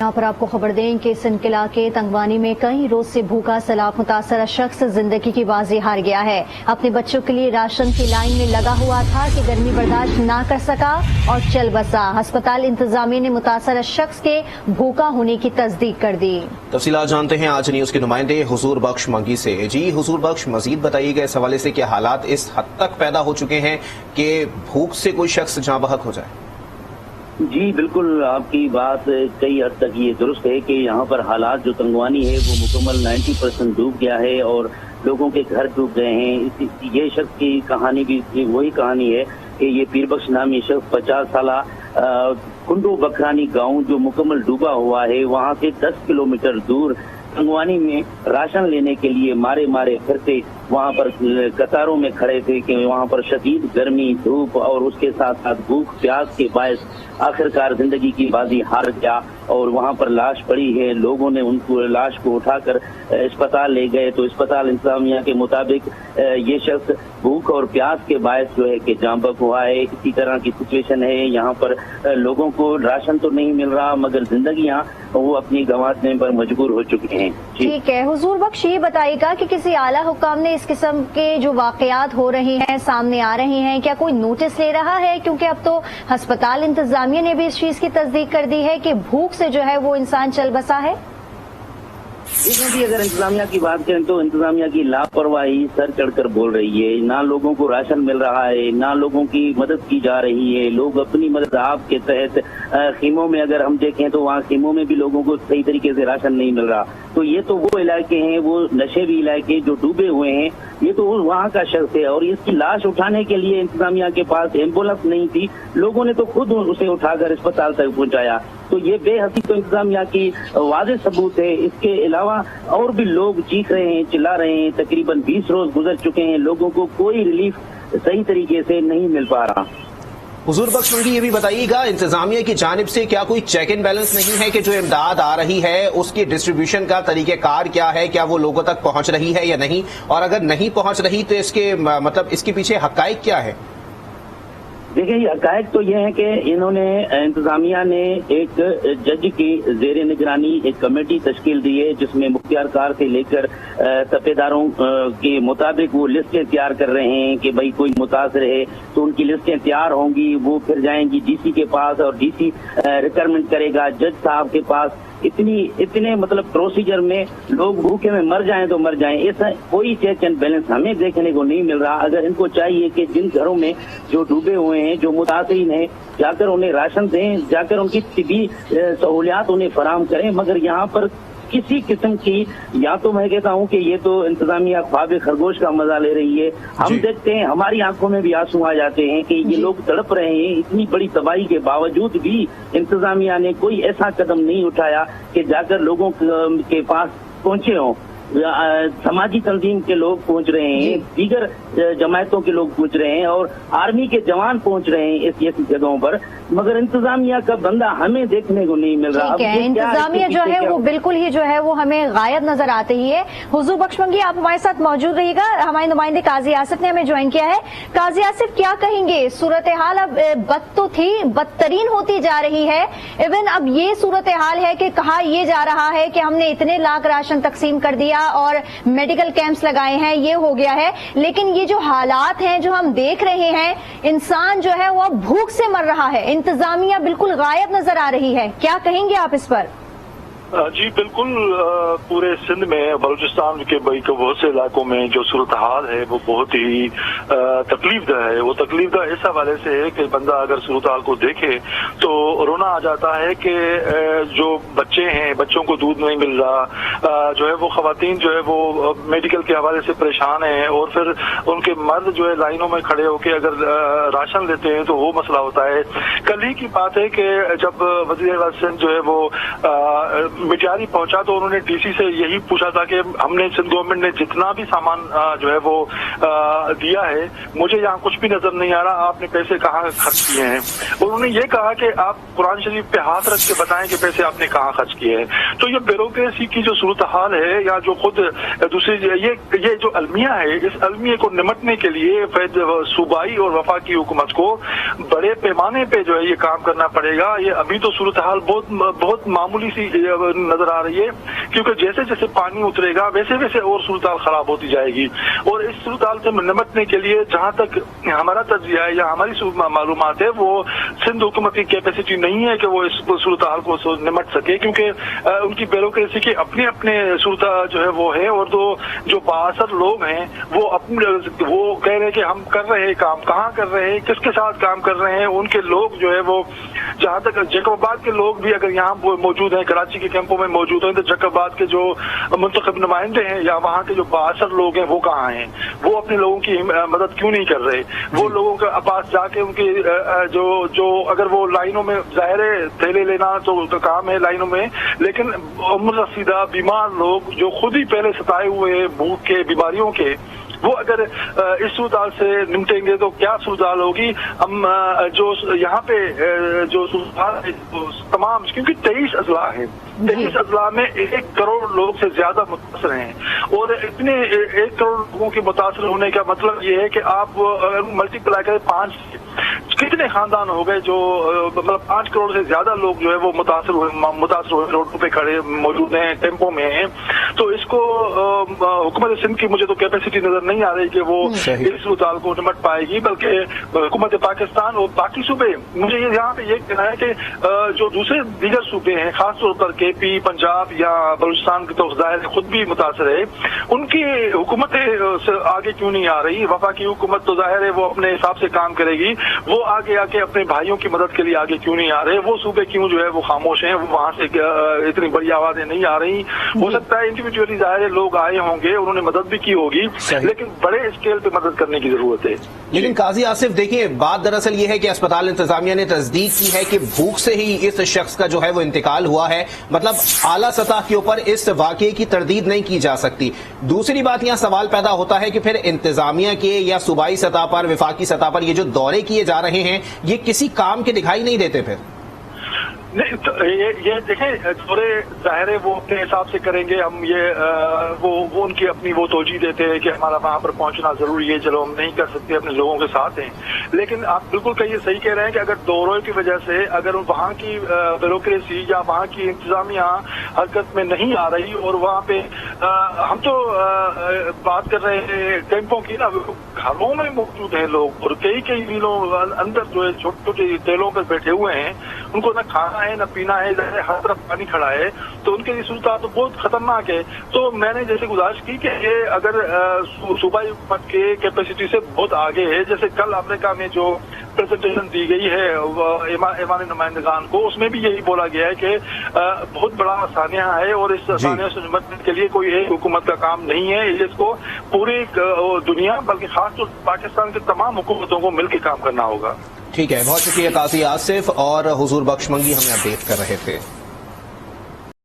यहाँ पर आपको खबर दें कि सिंकिला के तंगवानी में कई रोज से भूखा सैलाब मुतासरा शख्स जिंदगी की बाजी हार गया है। अपने बच्चों के लिए राशन की लाइन में लगा हुआ था कि गर्मी बर्दाश्त ना कर सका और चल बसा। अस्पताल इंतजामिया ने मुतासरा शख्स के भूखा होने की तस्दीक कर दी। तफसीलात जानते हैं आज न्यूज के नुमाइंदे हुजूर बख्श मंगी से। जी हुजूर बख्श, मजीद बताइएगा इस हवाले से कि हालात इस हद तक पैदा हो चुके हैं कि भूख से कोई शख्स जाँ बहक हो जाए। जी बिल्कुल, आपकी बात कई हद तक ये दुरुस्त है कि यहाँ पर हालात जो तंगवानी है वो मुकम्मल 90% डूब गया है और लोगों के घर डूब गए हैं। ये शख्स की कहानी भी वही कहानी है कि ये पीरबख्श नामी शख्स 50 साल कुंडो बखरानी गांव जो मुकम्मल डूबा हुआ है, वहाँ से 10 किलोमीटर दूर तंगवानी में राशन लेने के लिए मारे मारे फिरते वहाँ पर कतारों में खड़े थे कि वहाँ पर शदीद गर्मी, धूप और उसके साथ साथ भूख प्यास के बायस आखिरकार जिंदगी की बाजी हार गया और वहाँ पर लाश पड़ी है। लोगों ने उनको लाश को उठाकर अस्पताल ले गए तो अस्पताल इंतजामिया के मुताबिक ये शख्स भूख और प्यास के बायस जो है कि जाँ बहक हुआ है। इसी तरह की सिचुएशन है यहाँ पर। लोगों को राशन तो नहीं मिल रहा मगर जिंदगियाँ वो अपनी गंवाने पर मजबूर हो चुके हैं। ठीक है हुजूर बख्श, ये बताइएगा कि किसी आला हुक्काम ने इस किस्म के जो वाकयात हो रहे हैं सामने आ रहे हैं, क्या कोई नोटिस ले रहा है? क्योंकि अब तो अस्पताल इंतजामिया ने भी इस चीज की तस्दीक कर दी है कि भूख से जो है वो इंसान चल बसा है। इसमें भी अगर इंतजामिया की बात करें तो इंतजामिया की लापरवाही सर चढ़कर बोल रही है। ना लोगों को राशन मिल रहा है, ना लोगों की मदद की जा रही है। लोग अपनी मदद आप के तहत खीमों में अगर हम देखें तो वहाँ खीमों में भी लोगों को सही तरीके से राशन नहीं मिल रहा। तो ये तो वो इलाके हैं, वो नशेबी इलाके जो डूबे हुए हैं, ये तो वहाँ का शख्स है। और इसकी लाश उठाने के लिए इंतजामिया के पास एम्बुलेंस नहीं थी, लोगों ने तो खुद उसे उठाकर अस्पताल तक पहुँचाया। तो ये बेहसी तो इंतजामिया की वाज़ेह सबूत है। इसके अलावा और भी लोग चीख रहे हैं, चिल्ला रहे हैं। तकरीबन 20 रोज गुजर चुके हैं, लोगों को कोई रिलीफ सही तरीके से नहीं मिल पा रहा। हुजूर बख्श मंगी, ये भी बताइएगा इंतजामिया की जानिब से क्या कोई चेक एंड बैलेंस नहीं है कि जो इमदाद आ रही है उसकी डिस्ट्रीब्यूशन का तरीक़ेकार क्या है? क्या वो लोगों तक पहुंच रही है या नहीं? और अगर नहीं पहुंच रही तो इसके मतलब इसके पीछे हक़ाइक़ क्या है? देखिए, हक़ाइक़ तो ये है कि इन्होंने इंतजामिया ने एक जज की ज़ेर निगरानी एक कमेटी तश्कील दी है जिसमें मुख्तियारकार से लेकर तपेदारों के मुताबिक वो लिस्टें तैयार कर रहे हैं कि भाई कोई मुतासर है तो उनकी लिस्टें तैयार होंगी, वो फिर जाएंगी डीसी के पास और डीसी रिक्वायरमेंट करेगा जज साहब के पास। इतने मतलब प्रोसीजर में लोग भूखे में मर जाएं तो मर जाएं, ऐसा कोई चेक एंड बैलेंस हमें देखने को नहीं मिल रहा। अगर इनको चाहिए कि जिन घरों में जो डूबे हुए हैं, जो मुतासिरीन हैं, जाकर उन्हें राशन दें, जाकर उनकी तिबी सहूलियात उन्हें फराहम करें, मगर यहाँ पर किसी किस्म की, या तो मैं कहता हूँ कि ये तो इंतजामिया ख्वाब खरगोश का मजा ले रही है। हम देखते हैं, हमारी आंखों में भी आंसू आ जाते हैं कि ये लोग तड़प रहे हैं। इतनी बड़ी तबाही के बावजूद भी इंतजामिया ने कोई ऐसा कदम नहीं उठाया कि जाकर लोगों के पास पहुंचे हों। समाजी तंजीम के लोग पहुंच रहे हैं, दीगर जमायतों के लोग पहुंच रहे हैं और आर्मी के जवान पहुंच रहे हैं ऐसी जगहों पर, मगर इंतजामिया का बंदा हमें देखने को नहीं मिल रहा। इंतजामिया जो है वो बिल्कुल ही जो है वो हमें गायब नजर आते ही है। हुजूर बख्श मंगी, आप हमारे साथ मौजूद रहिएगा। हमारे नुमाइंदे काजी आसिफ ने हमें ज्वाइन किया है। काजी आसिफ, क्या कहेंगे? सूरत हाल अब बद तो थी, बदतरीन होती जा रही है। इवन अब ये सूरत हाल है कि कहा यह जा रहा है कि हमने इतने लाख राशन तकसीम कर दिया और मेडिकल कैंप्स लगाए हैं, ये हो गया है, लेकिन ये जो हालात हैं जो हम देख रहे हैं, इंसान जो है वो भूख से मर रहा है, इंतजामिया बिल्कुल गायब नजर आ रही है। क्या कहेंगे आप इस पर? जी बिल्कुल, पूरे सिंध में, बलूचिस्तान के बहुत से इलाकों में जो सूरत हाल है वो बहुत ही तकलीफदह है। वो तकलीफदह इस हवाले से है कि बंदा अगर सूरत हाल को देखे तो रोना आ जाता है कि जो बच्चे हैं, बच्चों को दूध नहीं मिल रहा, जो है वो खवातीन जो है वो मेडिकल के हवाले से परेशान हैं और फिर उनके मर्द जो है लाइनों में खड़े होकर अगर राशन लेते हैं तो वो मसला होता है। कल ही की बात है कि जब वज़ीर-ए-आज़म सिंध जो है वो मिटियारी पहुंचा तो उन्होंने डीसी से यही पूछा था कि हमने सिंध गवर्नमेंट ने जितना भी सामान जो है वो दिया है, मुझे यहाँ कुछ भी नजर नहीं आ रहा, आपने पैसे कहाँ खर्च किए हैं। उन्होंने ये कहा कि आप कुरान शरीफ पे हाथ रख के बताएं कि पैसे आपने कहाँ खर्च किए हैं। तो ये ब्यूरोक्रेसी की जो सूरत हाल है, या जो खुद दूसरी ये जो अलमिया है, इस अलमिया को निमटने के लिए सूबाई और वफाकी हुकूमत को बड़े पैमाने पे जो है ये काम करना पड़ेगा। ये अभी तो सूरत हाल बहुत मामूली सी नजर आ रही है, क्योंकि जैसे जैसे पानी उतरेगा वैसे वैसे और सूरत हाल खराब होती जाएगी। और इस सूरत हाल से निमटने के लिए जहां तक हमारा तज्जिया है या हमारी मालूमात है, वो सिंध हुकूमत की कैपेसिटी नहीं है कि वो इस सूरत हाल को निमट सके, क्योंकि उनकी ब्यूरोक्रेसी के अपने अपने सूरत जो है वो है। और जो बासर लोग हैं वो कह रहे हैं कि हम कर रहे हैं काम, कहाँ कर रहे हैं, किसके साथ काम कर रहे हैं। उनके लोग जो है वो, जहां तक जैकबाबाद के लोग भी अगर यहाँ मौजूद हैं, कराची के कैंपों में मौजूद हैं, तो जैकबाबाद के जो मुंतखब नुमाइंदे हैं या वहाँ के जो बासर लोग हैं वो कहाँ हैं? वो अपने लोगों की मदद क्यों नहीं कर रहे? वो लोगों के पास जाके उनके जो अगर वो लाइनों में, जाहिर है थैले लेना तो काम है लाइनों में, लेकिन उम्र रसीदा बीमार लोग जो खुद ही पहले सताए हुए भूख के, बीमारियों के, वो अगर इस सूरत से निपटेंगे तो क्या सूरत होगी। हम जो यहाँ पे जो सूरत है तमाम, क्योंकि 23 अजला है, 23 अजला में 1 करोड़ लोग से ज्यादा मुतासर हैं। और इतने 1 करोड़ लोगों के मुतासर होने का मतलब ये है कि आप मल्टीप्लाई करें 5, कितने खानदान हो गए जो मतलब 5 करोड़ से ज्यादा लोग जो है वो मुतासर हुए, रोडों पे खड़े मौजूद हैं, टेम्पो में हैं। तो इसको हुकूमत सिंध की मुझे तो कैपेसिटी नजर नहीं आ रही कि वो इस सूरत को निमट पाएगी, बल्कि हुकूमत पाकिस्तान और बाकी सूबे, मुझे यहाँ पे ये कहना है कि जो दूसरे दीगर सूबे हैं, खासतौर पर केपी, पंजाब या बलूचिस्तान की तो जाहिर खुद भी मुतासर है, उनकी हुकूमतें आगे क्यों नहीं आ रही? वफाकी हुकूमत तो जाहिर है वो अपने हिसाब से काम करेगी, वो आगे आके अपने भाइयों की मदद के लिए आगे क्यों नहीं आ रहे? वो सूबे क्यों जो है वो खामोश हैं? वो वहां से इतनी बड़ी आवाजें नहीं आ रही। हो सकता है इंडिविजुअली जाहिर लोग आए होंगे, उन्होंने मदद भी की होगी, लेकिन बड़े स्केल पे मदद करने की जरूरत है। लेकिन काजी आसिफ देखिए, बात दरअसल ये है कि अस्पताल इंतजामिया ने तस्दीक की है कि भूख से ही इस शख्स का जो है वो इंतकाल हुआ है। मतलब आला सतह के ऊपर इस वाकये की तरदीद नहीं की जा सकती। दूसरी बात यहाँ सवाल पैदा होता है कि फिर इंतजामिया के या सूबाई सतह पर, विफाकी सतह पर ये जो दौरे किए जा रहे हैं, ये किसी काम के दिखाई नहीं देते फिर? नहीं तो ये देखें, थोड़े जाहिर है वो अपने हिसाब से करेंगे। हम ये वो उनकी अपनी वो तोजी देते हैं कि हमारा वहां पर पहुंचना जरूरी है, चलो हम नहीं कर सकते, अपने लोगों के साथ हैं। लेकिन आप बिल्कुल सही कह रहे हैं कि अगर दौरों की वजह से अगर वहां की ब्यूरोक्रेसी या वहां की इंतजामिया हरकत में नहीं आ रही, और वहां पे हम तो बात कर रहे हैं कैंपों की ना, घरों में मौजूद हैं लोग और कई मीलों अंदर जो है छोटे छोटे टेलों पर बैठे हुए हैं, उनको न खाना है न पीना है, हर तरफ पानी खड़ा है, तो उनके लिए सूरत तो बहुत खतरनाक है। तो मैंने जैसे गुजारिश की कि ये अगर सूबाई हुकूमत के कैपेसिटी से बहुत आगे है, जैसे कल अमेरिका में जो प्रेजेंटेशन दी गई है ईमान नुमाइंदगान को, उसमें भी यही बोला गया है कि बहुत बड़ा सानिया है और इस सानिया से निपटने के लिए कोई एक हुकूमत का काम नहीं है, इसको पूरी दुनिया बल्कि खासतौर पाकिस्तान की तमाम हुकूमतों को मिलकर काम करना होगा। ठीक है, बहुत शुक्रिया काजी आसिफ, और हुजूर बख्शमंगी हमें अपडेट कर रहे थे।